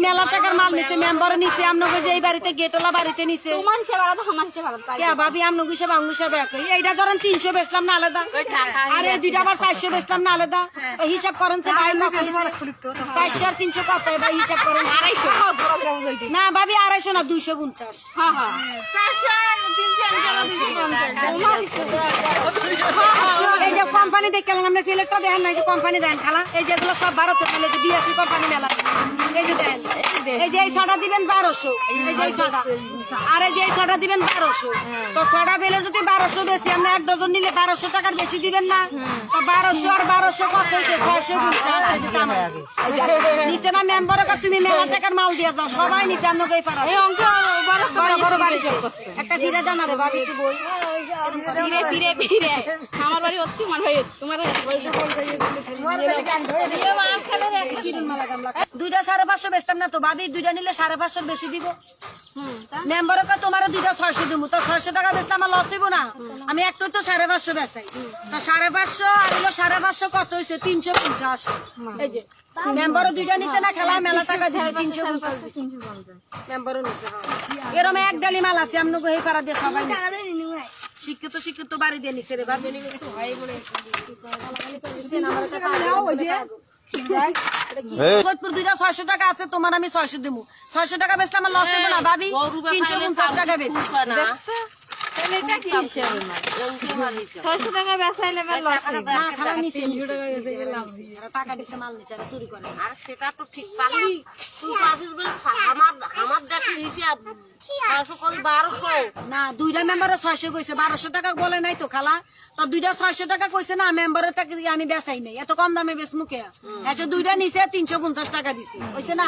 মেলা টাকার মাল নিছে মেম্বার নিছে আমনকে যে এই বাড়িতে গেটওয়ালা বাড়িতে নিছে ভাবি আমনকে হিসাব আঙ্গু হিসাব একই এইটা ধরেন 300 বেচলাম না আলাদা আর এই দুইটা আবার 400 বেচলাম না আলাদা হিসাব করেন 400 আর 300 কত ভাই হিসাব করেন 250 না ভাবি 250 না 250 এই যে কোম্পানি দেখে গেলাম আমরা সিলেক্টটা দেখেন না এই যে কোম্পানি দেন খালা এই যেগুলো সব ভারতের মেলে যে বিএসসি কোম্পানি মেলা এই যে দেন এই যে এই ছটা দিবেন 1200 এই যে এই ছটা আর এই যে এই ছটা দিবেন 1200 তো ছটা বেলে যদি 1200 বেশি আমরা এক ডজন নিলে 1200 টাকার বেশি দিবেন না তো 1200 আর 1200 কত হইছে 650 নিচে না মেম্বার কা তুমি মেলা টাকার মাল দিয়ে যাও সবাই নিচে আমরা কই পারা এই অঙ্ক বড় বড় বাড়ি একটা ফিরে জানা রে বাড়ি কি বই ফিরে ফিরে আমার বাড়ি অতি মান হই তোমার দুইটা 550 বেচতাম না তো বাদি দুইটা নিলে 550 বেশি দিব মেম্বার কা তোমার দুইটা 600 দিমু তো 600 টাকা বেচলে আমার লস হইব না আমি একটু তো 550 বেচাই তো 550 আর হলো 550 কত হইছে 350 এই যে মেম্বার দুইটা নিচে না খেলা মেলা টাকা দিছে 350 মেম্বারও নিচে এরকম এক ডালি মাল আছে আমনগো হেই পাড়া দিয়ে সবাই শিক্ষিত বাড়ি দিয়ে নিছে রে বাবা হয় বলে ফরিদপুর দুইটা 600 টাকা আছে তোমার আমি 600 দিমু 600 টাকা বেচলে আমার লস হবে না ভাবি 350 টাকা বেচ না টাকা দিছে মাল নিচে চুরি করে আর সেটা তো ঠিক পালি তুই পাছিস বলে আমার দেশের হিসাব 1200 না দুইটা মেম্বারে 600 কইছে 1200 টাকা বলে নাই তো খালা তো দুইটা 600 টাকা কইছে না মেম্বারের টাকা আমি বেচাই নাই এত কম দামে বেচমু কে দুইটা নিচে 350 টাকা দিছে কইছে না